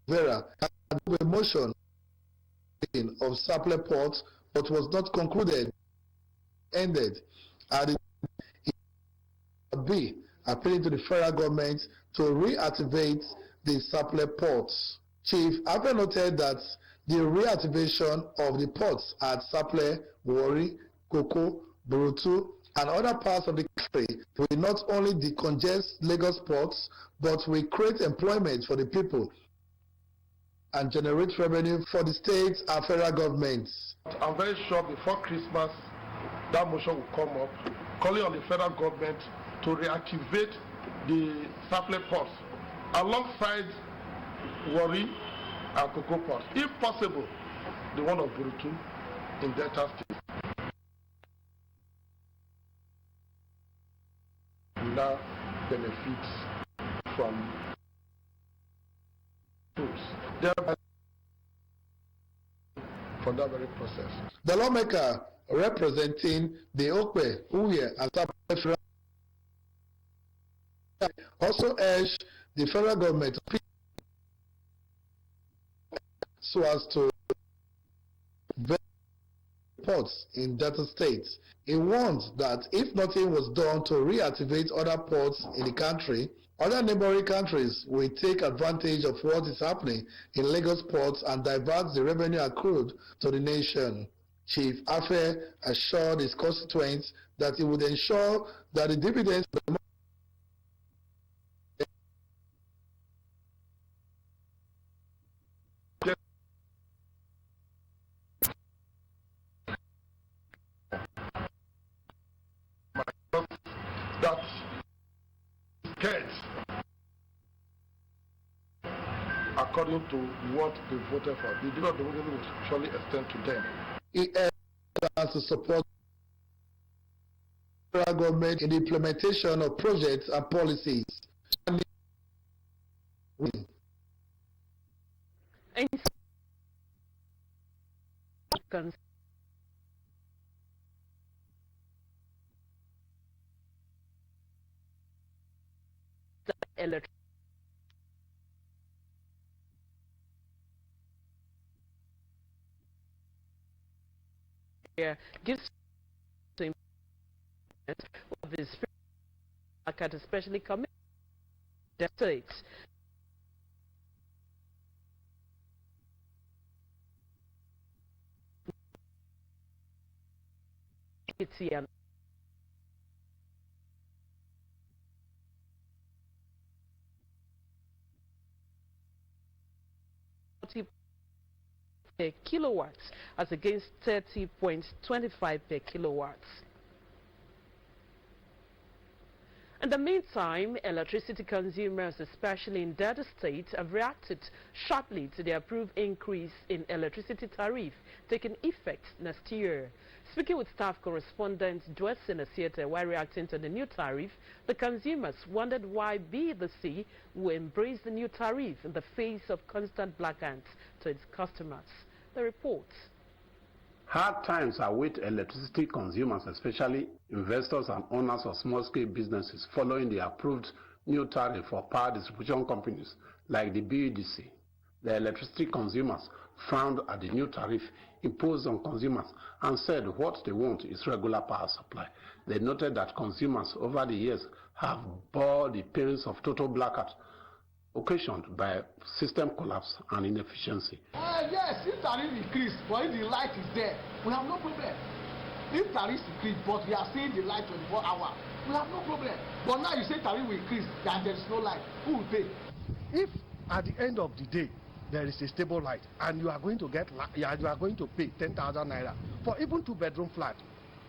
Vera had a motion of supply ports, but was not concluded. Ended. And it be appealing to the federal government to reactivate the supply ports. Chief Afe noted that the reactivation of the ports at Sapele, Warri, Koko, Burutu, and other parts of the country will not only decongest Lagos ports, but will create employment for the people and generate revenue for the state and federal governments. I'm very sure before Christmas, that motion will come up, calling on the federal government to reactivate the Sapele ports alongside Warri and Koko ports. If possible, the one of Burutu in Delta State. We now benefit from tools. From that very process. The lawmaker representing the Okpe, Uye, and Sapele also urged the federal government so as to ports in Delta states. He warns that if nothing was done to reactivate other ports in the country, other neighboring countries will take advantage of what is happening in Lagos ports and divert the revenue accrued to the nation. Chief Afe assured his constituents that he would ensure that the dividends that get according to what they voted for. The deal of the voting will surely extend to them. He urged to support the federal government in the implementation of projects and policies. Gives of his market, especially coming the states. Per kilowatts as against 30.25 per kilowatts. In the meantime, electricity consumers, especially in Delta State, have reacted sharply to the approved increase in electricity tariff taking effect next year. Speaking with staff correspondent Dwesson Asiete while reacting to the new tariff, the consumers wondered why BDC will embrace the new tariff in the face of constant black ants to its customers. The report. Hard times await electricity consumers, especially investors and owners of small-scale businesses, following the approved new tariff for power distribution companies like the BEDC. The electricity consumers frowned at the new tariff imposed on consumers and said what they want is regular power supply. They noted that consumers over the years have borne the pains of total blackout occasioned by system collapse and inefficiency. Yes, if tariff increase, but if the light is there, we have no problem. If tariff increase, but we are seeing the light 24 hours, we have no problem. But now you say tariff will increase, and there is no light. Who will pay? If at the end of the day there is a stable light, and you are going to get, you are going to pay 10,000 naira for even 2-bedroom flat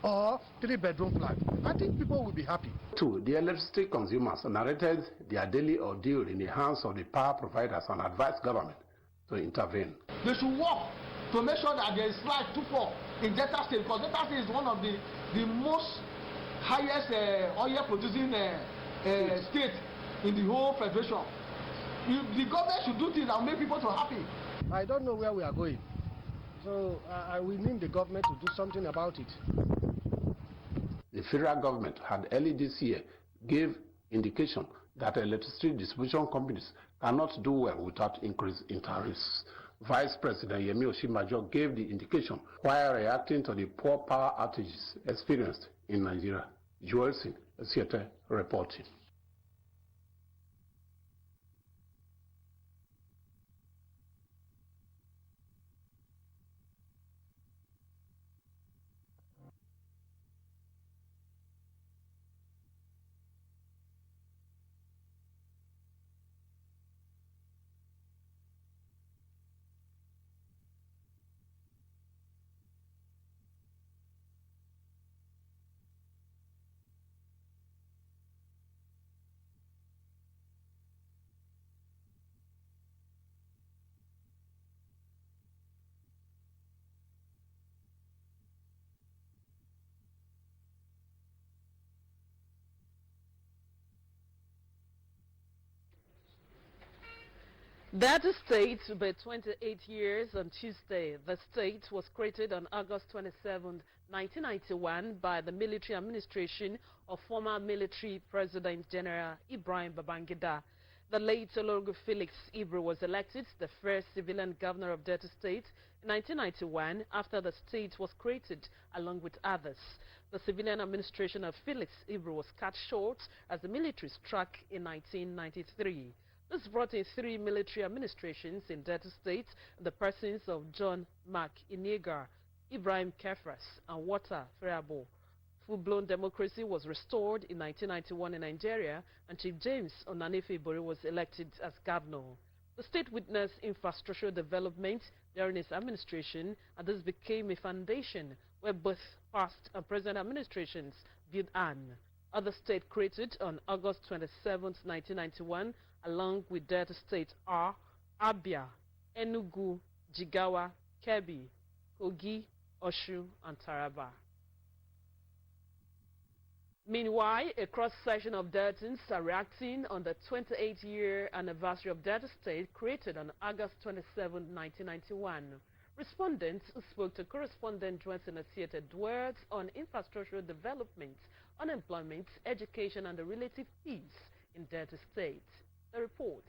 or 3-bedroom flat, I think people will be happy. Two, the electricity consumers narrated their daily ordeal in the hands of the power providers and advised government to intervene. They should work to make sure that there is light to fall in Delta State, because Delta State is one of the most highest oil producing state in the whole federation. The government should do things that will make people so happy. I don't know where we are going, so we need the government to do something about it. The federal government had early this year gave indication that electricity distribution companies cannot do well without increase in tariffs. Vice President Yemi Osinbajo gave the indication while reacting to the poor power outages experienced in Nigeria. Joel Singh, Theatre reporting. Delta State will be 28 years on Tuesday. The state was created on August 27, 1991 by the military administration of former military President General Ibrahim Babangida. The late Olorgo Felix Ibro was elected the first civilian governor of Delta State in 1991 after the state was created along with others. The civilian administration of Felix Ibro was cut short as the military struck in 1993. This brought in 3 military administrations in Delta State, the persons of John Mark Inigar, Ibrahim Kefras, and Walter Ferrabo. Full-blown democracy was restored in 1991 in Nigeria, and Chief James Onanefe-Ibori was elected as governor. The state witnessed infrastructural development during its administration, and this became a foundation where both past and present administrations built on. Other states created on August 27, 1991, along with Delta State are Abia, Enugu, Jigawa, Kebbi, Kogi, Osun, and Taraba. Meanwhile, a cross-section of Deltans are reacting on the 28th-year anniversary of Delta State, created on August 27, 1991. Respondents who spoke to correspondent Johnson Theatre dwelled on infrastructural development, unemployment, education, and the relative peace in Delta State. The report.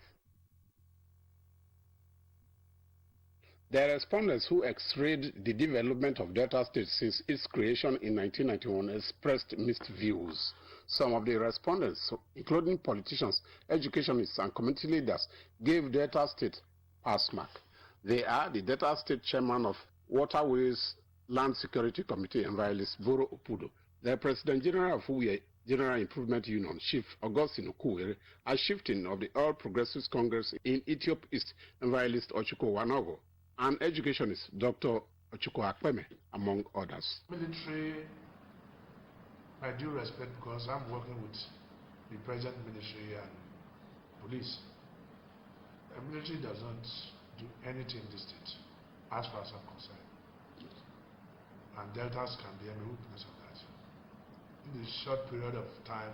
The respondents who x-rayed the development of Delta State since its creation in 1991 expressed mixed views. Some of the respondents, including politicians, educationists, and community leaders, gave Delta State pass mark. They are the Delta State chairman of Waterways Land Security Committee, Environist Boro Opudo, the President General of Uwe General Improvement Union, Chief Augustine Okuwere, and shifting of the All Progressives Congress in Ethiopia East, Environist Ochuko Wanogo, and educationist Dr. Ochuko Akpeme, among others. Military, I due respect because I'm working with the present military and police. The military does not do anything in this state, as far as I'm concerned. And Deltas can be a witness of that. In this short period of time,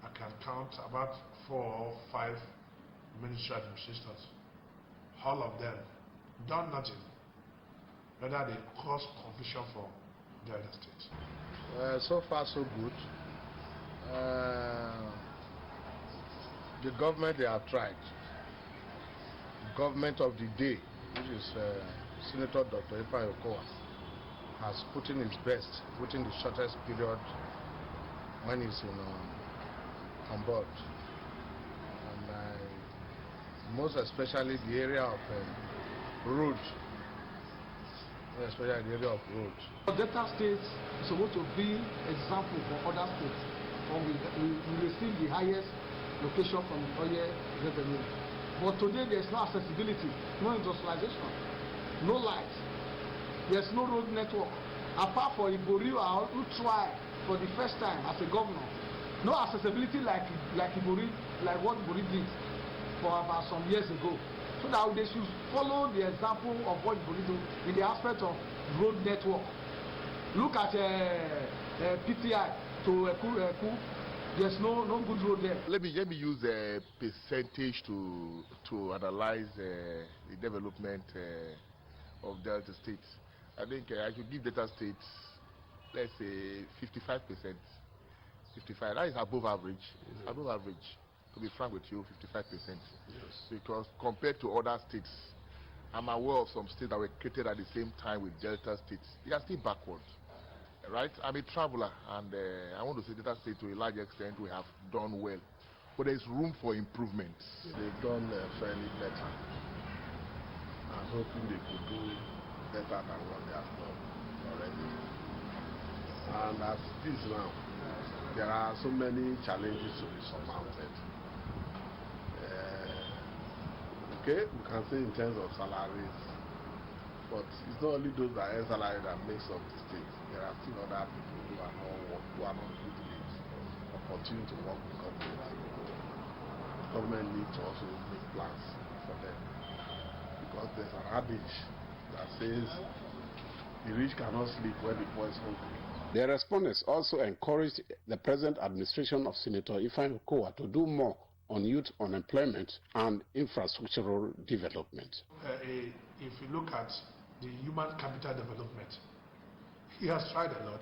I can count about 4 or 5 military administrators. All of them done nothing, whether they cause confusion for Delta State. So far, so good. The government, they have tried. The government of the day, which is Senator Dr. Ifa Yokowa, has put in his best within the shortest period when he's on board. And most especially the area of road. Especially the area of road. Delta State is supposed to be example for other states. We receive the highest location from oil revenue. But today there's no accessibility, no industrialization, no light. There's no road network. Apart from Ibori who try for the first time as a governor, no accessibility like Ibori, like what Ibori did for about some years ago. So that they should follow the example of what Ibori did in the aspect of road network. Look at PTI to Eku. There's no good road there. Let me use a percentage to analyze the development of Delta State. I think I should give Delta State, let's say 55%. 55. That is above average. Above average. to be frank with you, 55%. Yes. Because compared to other states, I'm aware of some states that were created at the same time with Delta states. They are still backward, right? I'm a traveler, and I want to say Delta state to a large extent we have done well, but there's room for improvement. They've done fairly better. I'm hoping they could do better than what they have done already. And as it is now, there are so many challenges to be surmounted. Okay, we can say in terms of salaries, but it's not only those that earn salary that makes up the state. There are still other people who are not privileged opportunity to work with government. Government needs to also make plans for them, because there's an adage that says the rich cannot sleep when the poor is hungry. The respondents also encouraged the present administration of Senator Ifeanyi Okowa to do more on youth unemployment and infrastructural development. If you look at the human capital development, he has tried a lot.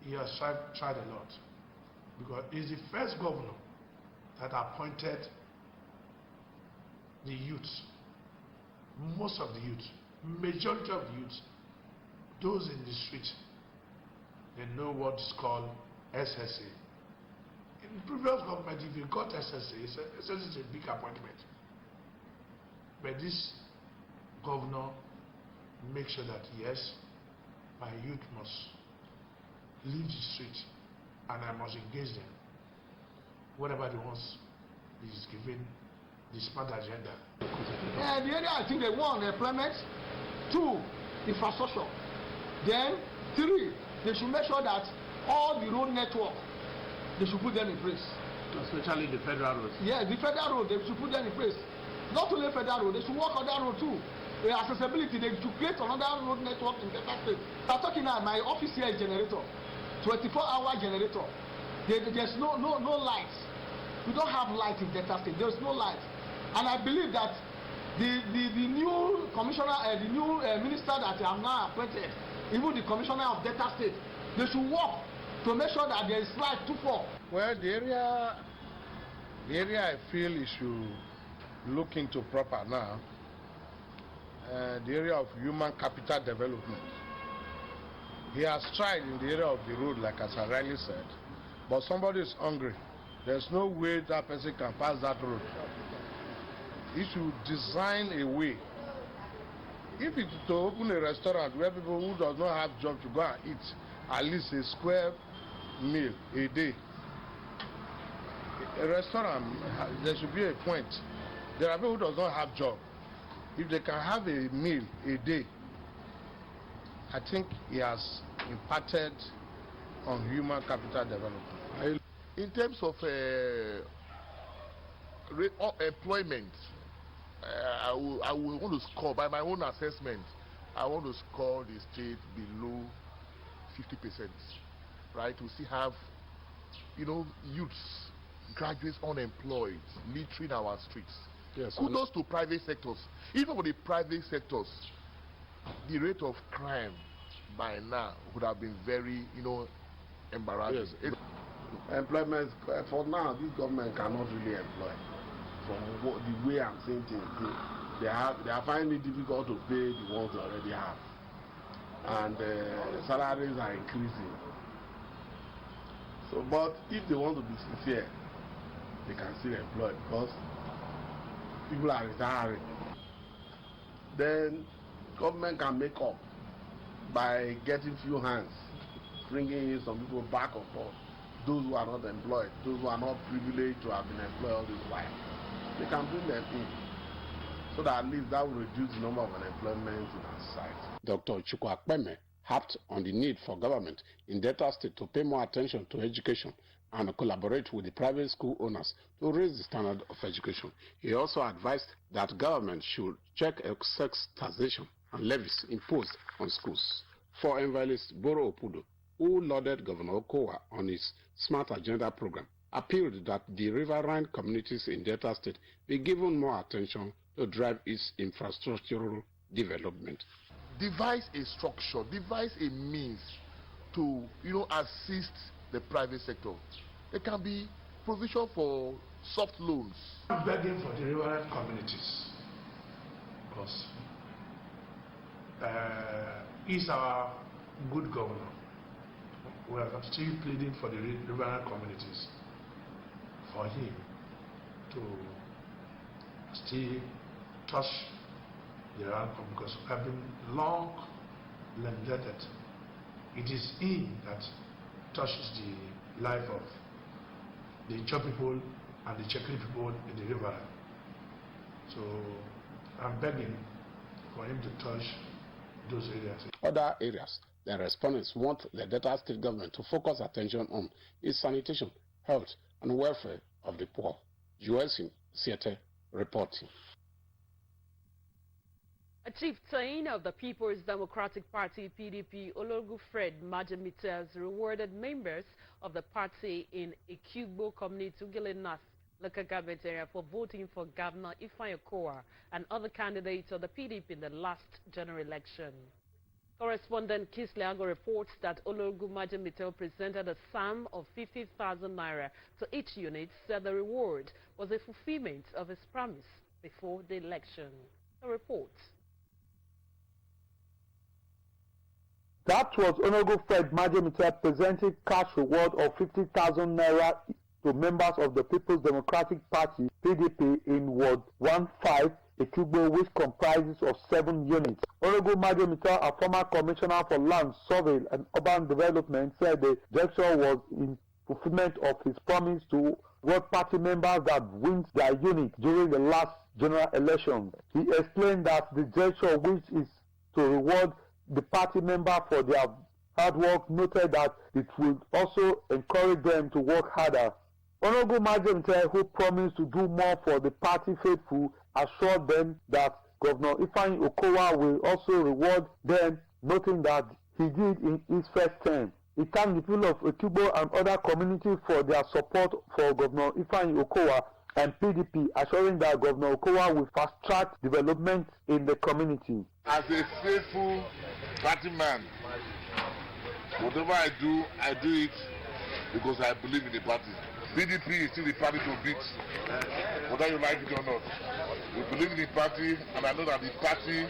He has tried a lot, because he's the first governor that appointed the youth, most of the youth, majority of the youth, those in the street, they know what is called SSA. In previous government, if you got SSA, SSA is a big appointment. But this governor makes sure that, yes, my youth must leave the street and I must engage them. Whatever they want is given the smart agenda. The area, I think they want employment, 2, infrastructure. Then 3, they should make sure that all the road network, they should put them in place. Especially the federal roads. Yeah, the federal road, they should put them in place. Not only federal road, they should work on that road too. The accessibility, they should create another road network in Delta State. I'm talking now, my office here is generator, 24-hour generator. There's no lights. We don't have light in Delta State. There's no light. And I believe that the new commissioner, the new minister that I have now appointed, even the commissioner of Delta State, they should work to make sure that there is light 24. Well, the area I feel you should look into proper now, the area of human capital development. He has tried in the area of the road, like as I rightly said, but somebody is hungry. There's no way that person can pass that road. He should design a way. If it's to open a restaurant where people who does not have job to go and eat at least a square meal a day. A restaurant, there should be a point. There are people who does not have job. If they can have a meal a day, I think he has impacted on human capital development. In terms of employment, I will want to score, by my own assessment, I want to score the state below 50%, right? We still have, youths, graduates unemployed, littering our streets. Yes, kudos to private sectors. Even for the private sectors, the rate of crime by now would have been very, embarrassing. Yes. Employment, for now, this government cannot really employ. From the way I'm seeing things, they are finding it difficult to pay the ones they already have. And salaries are increasing. So, but if they want to be sincere, they can still employ, because people are retiring. Then government can make up by getting few hands, bringing in some people back or forth. Those who are not employed, those who are not privileged to have been employed all this while, they can bring them in, so that at least that will reduce the number of unemployment in our society. Dr. Chukwuakpeme harped on the need for government in Delta State to pay more attention to education and collaborate with the private school owners to raise the standard of education. He also advised that government should check excess taxation and levies imposed on schools. For evangelist Boro Opudo, who lauded Governor Okowa on his Smart Agenda program, appealed that the riverine communities in Delta State be given more attention to drive its infrastructural development. Devise a structure, devise a means to, assist the private sector. There can be provision for soft loans. I'm begging for the riverine communities because he's our good governor. We are still pleading for the riverine communities for him to still touch the riverine because we have been long lamented. It is him that touches the life of the Icho people and the Chekri people in the river. So I'm begging for him to touch those areas. Other areas, the respondents want the Delta State government to focus attention on its sanitation, health, and welfare of the poor. USC Siete reporting. A chieftain of the People's Democratic Party (PDP), Ologu Fred Majemitel, rewarded members of the party in Ikugbo community, Ugele North local government area, for voting for Governor Ifeanyi Okowa and other candidates of the PDP in the last general election. Correspondent Kisleago reports that Ologu Majemitel presented a sum of 50,000 naira to each unit, said the reward was a fulfillment of his promise before the election. The report. That was Honorable Fred Majemitel presenting cash reward of 50,000 naira to members of the People's Democratic Party (PDP) in Ward 15, Ikugbo, which comprises of 7 units. Honorable Majemitel, a former commissioner for land, survey and urban development, said the gesture was in fulfillment of his promise to ward party members that wins their unit during the last general election. He explained that the gesture, which is to reward the party member for their hard work, noted that it would also encourage them to work harder. Honorable Majemitel, who promised to do more for the party faithful, assured them that Governor Ifeanyi Okowa will also reward them, noting that he did in his first term. He thanked the people of Ikugbo and other communities for their support for Governor Ifeanyi Okowa and PDP, assuring that Governor Okowa will fast-track development in the community. As a faithful party man, whatever I do it because I believe in the party. PDP is still the party to beat, whether you like it or not. We believe in the party, and I know that the party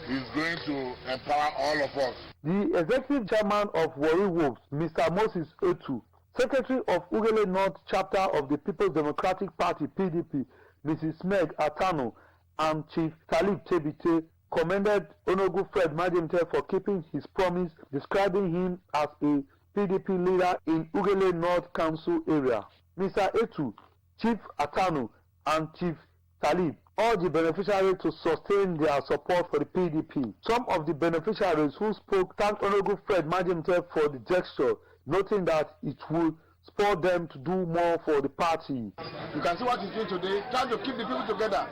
is going to empower all of us. The executive chairman of Warri Wolves, Mr. Moses Etu, secretary of Ugele North chapter of the People's Democratic Party (PDP), Mrs. Meg Atano, and Chief Talib Tebite commended Honorable Fred Majemitel for keeping his promise, describing him as a PDP leader in Ugele North Council area. Mr. Etu, Chief Atano, and Chief Talib urged the beneficiaries to sustain their support for the PDP. Some of the beneficiaries who spoke thanked Honorable Fred Majemitel for the gesture, noting that it will spur them to do more for the party. You can see what he's doing today, trying to keep the people together.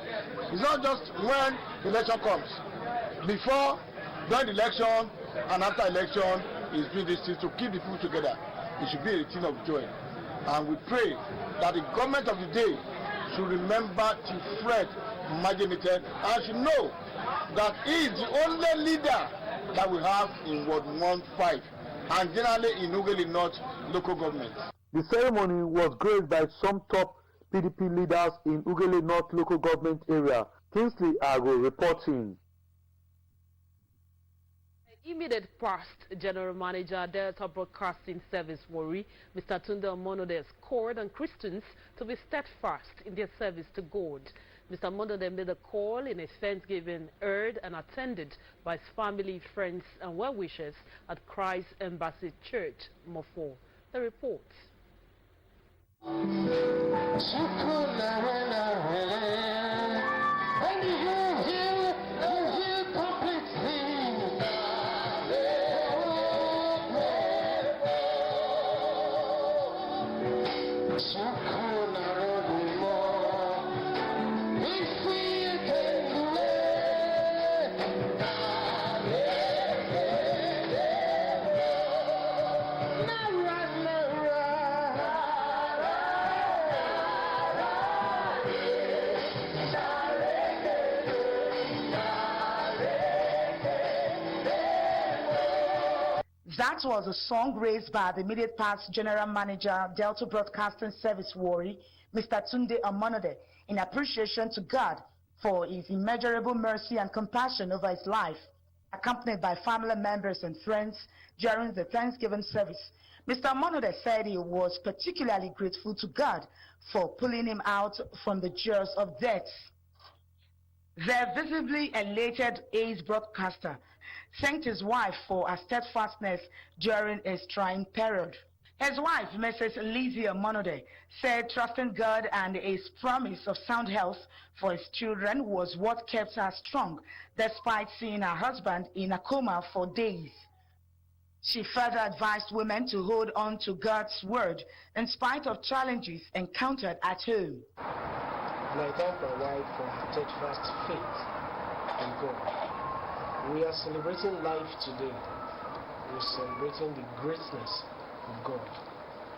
It's not just when the election comes. Before, during the election, and after election, he's doing this thing to keep the people together. It should be a thing of joy. And we pray that the government of the day should remember Chief Fred Majemitel and should know that he is the only leader that we have in Ward 15 and generally in Ugele North local government. The ceremony was graced by some top PDP leaders in Ugele North local government area. Kingsley Ago reporting. Immediate past General Manager Delta Broadcasting Service Warri, Mr. Tunde Omonode, called on Christians to be steadfast in their service to God. Mr. Omonode made a call in a Thanksgiving heard and attended by his family, friends, and well-wishers at Christ Embassy Church, Mofo. The report. That was a song raised by the immediate past General Manager, Delta Broadcasting Service Warri, Mr. Tunde Omonode, in appreciation to God for his immeasurable mercy and compassion over his life, accompanied by family members and friends during the Thanksgiving service. Mr. Omonode said he was particularly grateful to God for pulling him out from the jaws of death. The visibly elated A's broadcaster thanked his wife for her steadfastness during his trying period. His wife, Mrs. Lizzie Omonode, said trusting God and his promise of sound health for his children was what kept her strong, despite seeing her husband in a coma for days. She further advised women to hold on to God's word in spite of challenges encountered at home. And I thank my wife for her steadfast faith in God. We are celebrating life today. We're celebrating the greatness of God.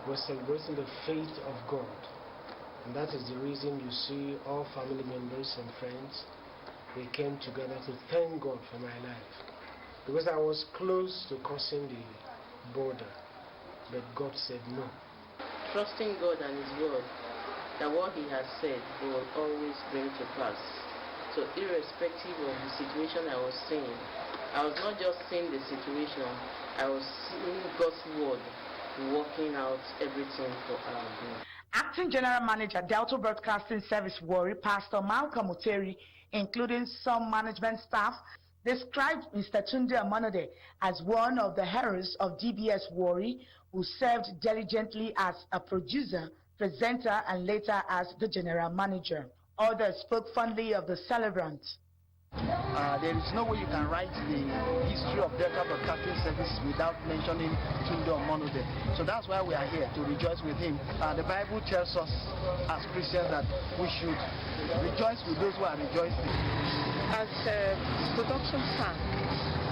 We're celebrating the faith of God. And that is the reason you see all family members and friends, they came together to thank God for my life. Because I was close to crossing the border, but God said no. Trusting God and His word, that what He has said He will always bring to pass. So irrespective of the situation I was seeing, I was not just seeing the situation, I was seeing God's word working out everything for our good. Acting General Manager, Delta Broadcasting Service Warri, Pastor Malcolm Oteri, including some management staff, described Mr. Tunde Omonode as one of the heroes of DBS Warri, who served diligently as a producer, presenter, and later as the general manager. Others spoke fondly of the celebrant. There is no way you can write the history of Delta Broadcasting Service without mentioning Tunde Omonode. So that's why we are here, to rejoice with him. The Bible tells us as Christians that we should rejoice with those who are rejoicing. As a production staff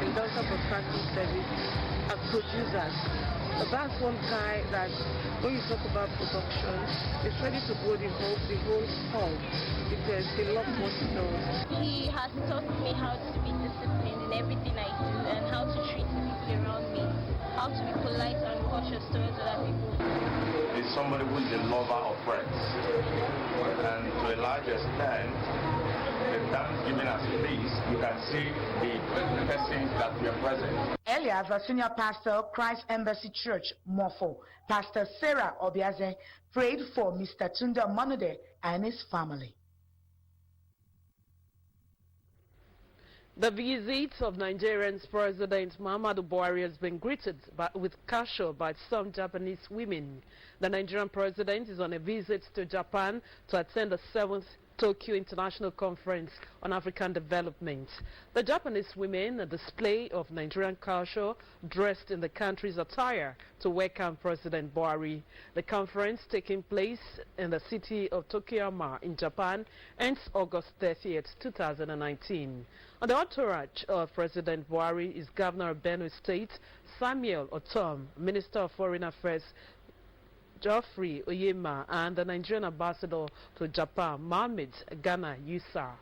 in Delta Broadcasting Service, as producers, that's one guy that when you talk about production, is ready to go the whole song because he loves what he does. He has taught me how to be disciplined in everything I do and how to treat the people around me, how to be polite and cautious towards other people. He's somebody who is a lover of friends, and to a large extent, the Thanksgiving as it is, you can see the persons that were present. Earlier, the senior pastor, Christ Embassy Church, Mofo, Pastor Sarah Obiaze, prayed for Mr. Tunde Omonode and his family. The visit of Nigerian's President Muhammadu Buhari has been greeted with casual by some Japanese women. The Nigerian president is on a visit to Japan to attend the 7th Tokyo International Conference on African Development. The Japanese women, a display of Nigerian culture, dressed in the country's attire to welcome President Buhari. The conference taking place in the city of Tokuyama in Japan ends August 30th, 2019. On the entourage of President Buhari is Governor of Benue State, Samuel Otom, Minister of Foreign Affairs, Geoffrey Oyema, and the Nigerian ambassador to Japan, Mohammed Ghana Yusa.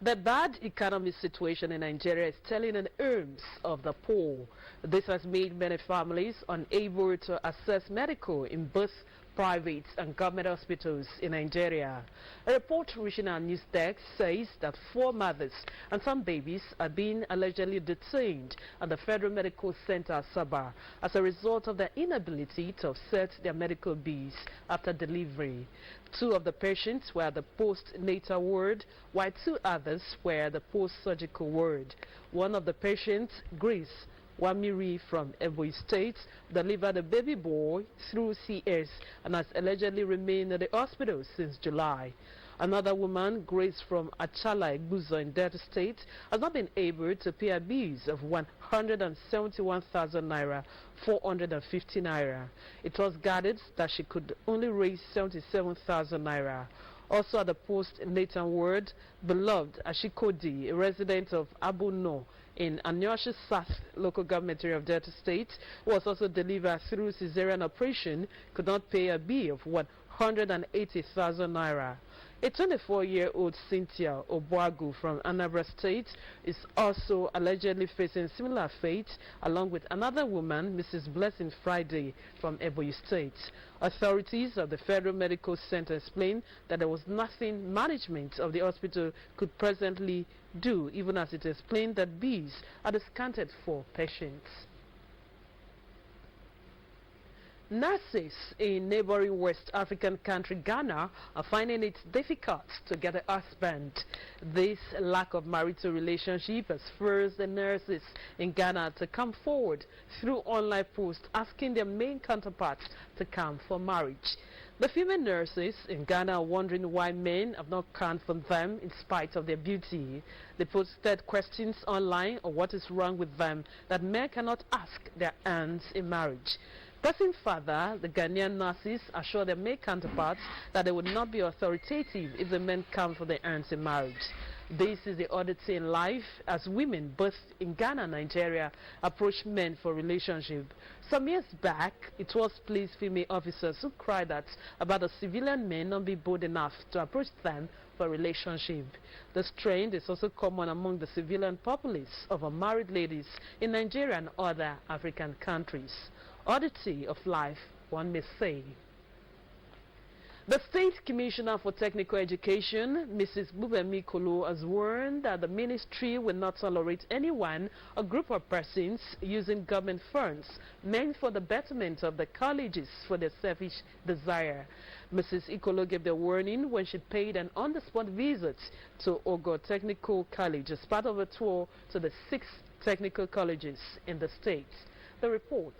The bad economic situation in Nigeria is telling on the arms of the poor. This has made many families unable to access medical in both private and government hospitals in Nigeria. A report reaching our news desk says that 4 mothers and some babies are being allegedly detained at the Federal Medical Center, Sabah, as a result of their inability to offset their medical bills after delivery. 2 of the patients were at the postnatal ward, while 2 others were at the post-surgical ward. One of the patients, Grace Wamiri from Ebonyi State, delivered a baby boy through CS and has allegedly remained at the hospital since July. Another woman, Grace from Achala Egbuzo in Delta State, has not been able to pay her bills of 171,000 naira, 450 naira. It was guarded that she could only raise 77,000 naira. Also at the post-natal ward, beloved Ashikodi, a resident of Abuno in Anyoshi South local government area of Delta State, was also delivered through cesarean operation, could not pay a bill of 180,000 naira. A 24-year-old Cynthia Obuagu from Anambra State is also allegedly facing similar fate, along with another woman, Mrs. Blessing Friday from Ebonyi State. Authorities of the Federal Medical Center explained that there was nothing management of the hospital could presently do, even as it explained that bees are discounted for patients. Nurses in neighboring West African country Ghana are finding it difficult to get a husband. This lack of marital relationship has forced the nurses in Ghana to come forward through online posts asking their male counterparts to come for marriage. The female nurses in Ghana are wondering why men have not come for them in spite of their beauty. They posted questions online on what is wrong with them that men cannot ask their aunts in marriage. Pressing further, the Ghanaian nurses assure their male counterparts that they would not be authoritative if the men come for their aunts in marriage. This is the oddity in life as women, both in Ghana and Nigeria, approach men for relationship. Some years back, it was police female officers who cried out about the civilian men not being bold enough to approach them for relationship. This trend is also common among the civilian populace of unmarried ladies in Nigeria and other African countries. Oddity of life, one may say. The State Commissioner for Technical Education, Mrs. Bubemi Kolo, has warned that the ministry will not tolerate anyone or group of persons using government funds meant for the betterment of the colleges for their selfish desire. Mrs. Ikolo gave the warning when she paid an on-the-spot visit to Ogo Technical College as part of a tour to the 6 technical colleges in the state. The report.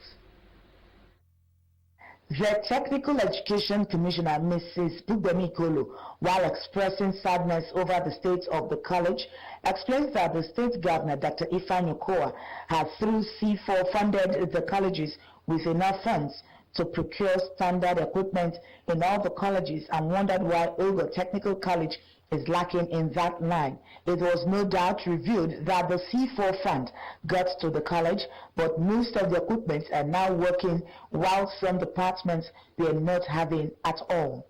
The Technical Education Commissioner, Mrs. Bubemi Kolo, while expressing sadness over the state of the college, explains that the state governor, Dr. Ifeanyi Okowa, has through C4 funded the colleges with enough funds to procure standard equipment in all the colleges and wondered why Ogo Technical College is lacking in that line. It was no doubt revealed that the C4 fund got to the college, but most of the equipment are now working while some departments they are not having at all.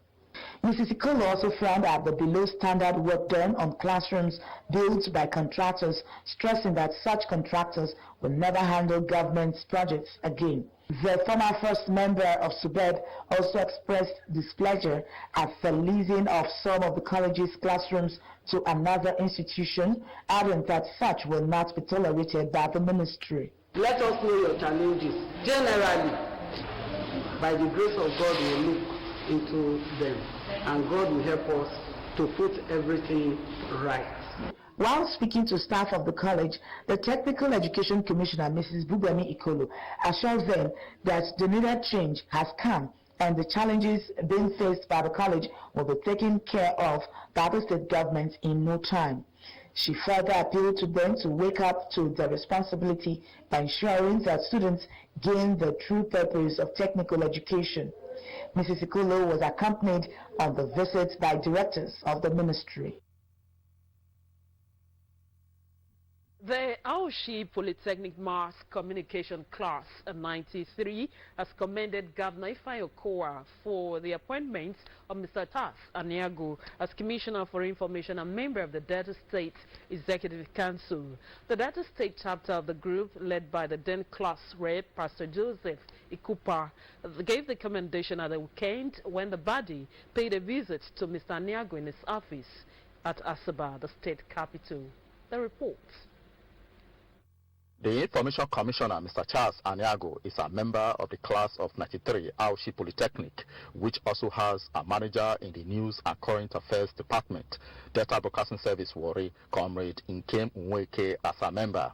Mrs. Ikolo also frowned at the below standard work done on classrooms built by contractors, stressing that such contractors will never handle government's projects again. The former first member of SUBED also expressed displeasure at the leasing of some of the college's classrooms to another institution, adding that such will not be tolerated by the ministry. Let us know your challenges. Generally, by the grace of God, we will look into them, and God will help us to put everything right. While speaking to staff of the college, the Technical Education Commissioner, Mrs. Bubemi Ikolo, assures them that the needed change has come and the challenges being faced by the college will be taken care of by the state government in no time. She further appealed to them to wake up to their responsibility by ensuring that students gain the true purpose of technical education. Mrs. Ikolo was accompanied on the visit by directors of the ministry. The Aoshi Polytechnic Mass Communication Class 93 has commended Governor Ifeanyi Okowa for the appointment of Mr. Tas Aniago as Commissioner for Information and member of the Delta State Executive Council. The Delta State chapter of the group, led by the then class rep, Pastor Joseph Ikupa, gave the commendation at the weekend when the body paid a visit to Mr. Aniago in his office at Asaba, the state capital. The report. The Information Commissioner, Mr. Charles Aniago, is a member of the class of 93 Aoshi Polytechnic, which also has a manager in the News and Current Affairs Department, Delta Broadcasting Service Warri, Comrade Nkem Nweke, as a member.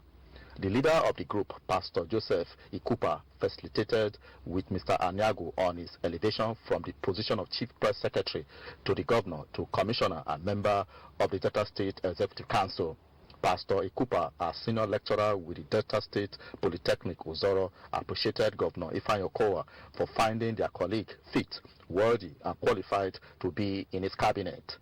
The leader of the group, Pastor Joseph Ikupa, facilitated with Mr. Aniago on his elevation from the position of Chief Press Secretary to the Governor to Commissioner and member of the Delta State Executive Council. Pastor Ikupa, a senior lecturer with the Delta State Polytechnic Uzoro, appreciated Governor Ifeanyi Okowa for finding their colleague fit, worthy, and qualified to be in his cabinet.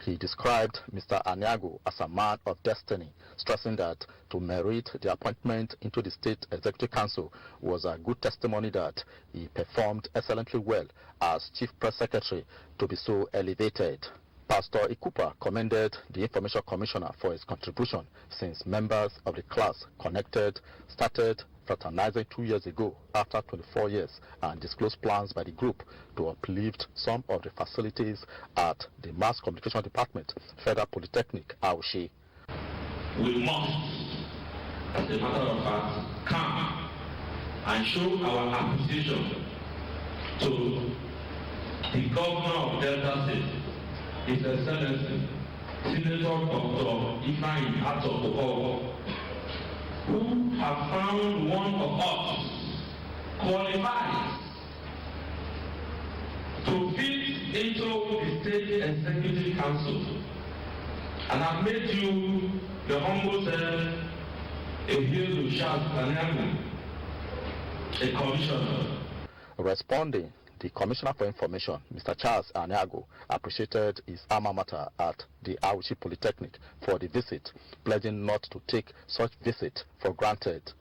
He described Mr. Anyago as a man of destiny, stressing that to merit the appointment into the State Executive Council was a good testimony that he performed excellently well as Chief Press Secretary to be so elevated. Pastor Ikupa commended the Information Commissioner for his contribution since members of the class connected started fraternizing 2 years ago after 24 years and disclosed plans by the group to uplift some of the facilities at the Mass Communication Department, Federal Polytechnic, Aushi. We must, as a matter of fact, come and show our appreciation to the governor of Delta State, His Excellency, Senator Dr. Ifeanyi Attoh, who have found one of us qualified to fit into the State Executive Council and have made you the humble self a hero shout Anyago, a commissioner. Responding, the Commissioner for Information, Mr. Charles Anyago, appreciated his alma mater at the Auchi Polytechnic for the visit, pledging not to take such visit for granted.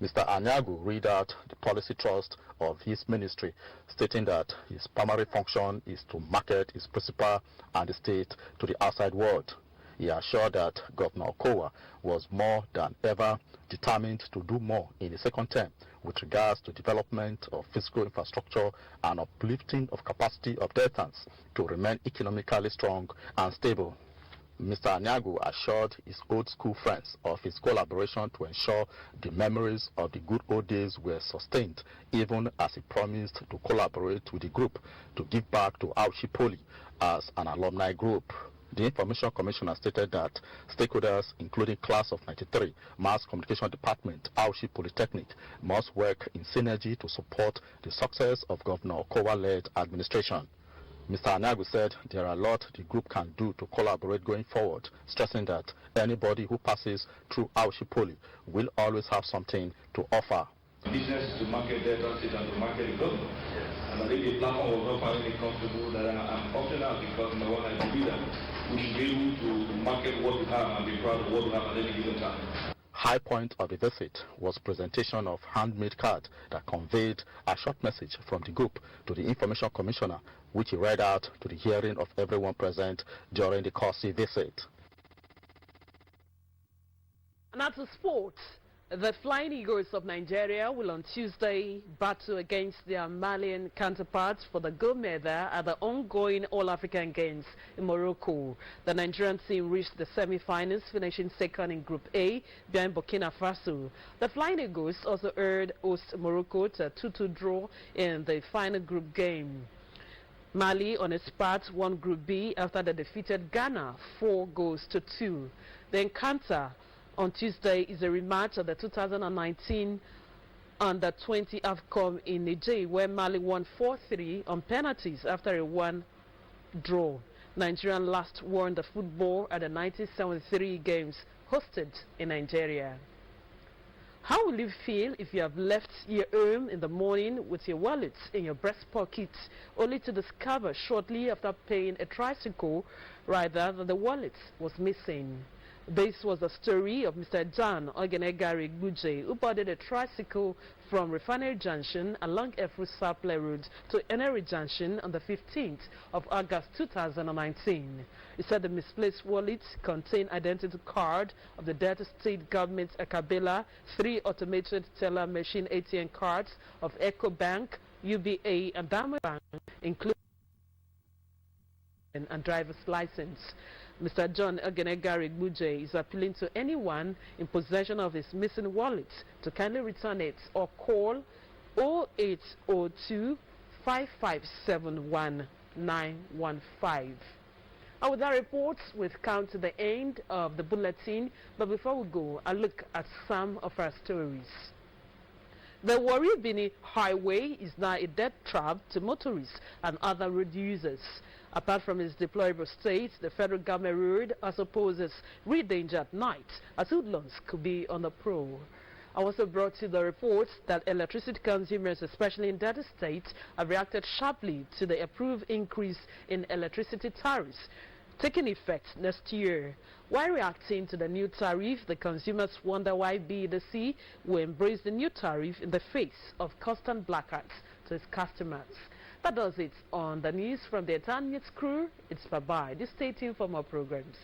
Mr. Anyago read out the policy thrust of his ministry, stating that his primary function is to market his principal and the state to the outside world. He assured that Governor Okowa was more than ever determined to do more in the second term with regards to development of physical infrastructure and uplifting of capacity of Deltans to remain economically strong and stable. Mr. Anyago assured his old school friends of his collaboration to ensure the memories of the good old days were sustained, even as he promised to collaborate with the group to give back to Auchi Poly as an alumni group. The Information Commissioner stated that stakeholders, including Class of 93, Mass Communication Department, Auchi Polytechnic, must work in synergy to support the success of Governor Okowa-led administration. Mr. Anyago said there are a lot the group can do to collaborate going forward, stressing that anybody who passes through Auchi Poly will always have something to offer. Business to market Delta State and to market the government. And I think the platform was not finally comfortable that I'm opting out because number one, I believe that we should be able to market what we have and be proud of what we have at any given time. High point of the visit was presentation of handmade card that conveyed a short message from the group to the Information Commissioner, which he read out to the hearing of everyone present during the courtesy visit. And after sports, the Flying Eagles of Nigeria will on Tuesday battle against their Malian counterparts for the gold medal at the ongoing All-African Games in Morocco. The Nigerian team reached the semi-finals, finishing second in Group A behind Burkina Faso. The Flying Eagles also urged host Morocco to a 2-2 draw in the final group game. Mali, on its part, won Group B after they defeated Ghana 4-2. The encounter on Tuesday is a rematch of the 2019 Under-20 AFCON in Niger, where Mali won 4-3 on penalties after a 1 draw. Nigeria last won the football at the 1973 games hosted in Nigeria. How will you feel if you have left your home in the morning with your wallet in your breast pocket, only to discover shortly after paying a tricycle rider that the wallet was missing? This was the story of Mr. John Ogenegari Gbuje, who boarded a tricycle from Refinery Junction along Efru Saple Road to Eneri Junction on the 15th of August 2019. He said the misplaced wallet contained identity card of the Delta State Government Akabela, 3 automated teller machine ATM cards of Eco Bank, UBA and Diamond Bank, including and driver's license. Mr. John Ogenegari Gbuje is appealing to anyone in possession of his missing wallet to kindly return it or call 0802 5571 915. And with that report, we've come to the end of the bulletin, but before we go, a look at some of our stories. The Warri-Bini Highway is now a death trap to motorists and other road users. Apart from its deplorable state, the federal government road also poses real danger at night, as hoodlums could be on the prowl. I also brought you the reports that electricity consumers, especially in Delta State, have reacted sharply to the approved increase in electricity tariffs taking effect next year. While reacting to the new tariff, the consumers wonder why BEDC will embrace the new tariff in the face of constant blackouts to its customers. That does it on the news from the entire news crew. It's bye-bye. Stay tuned for more programs.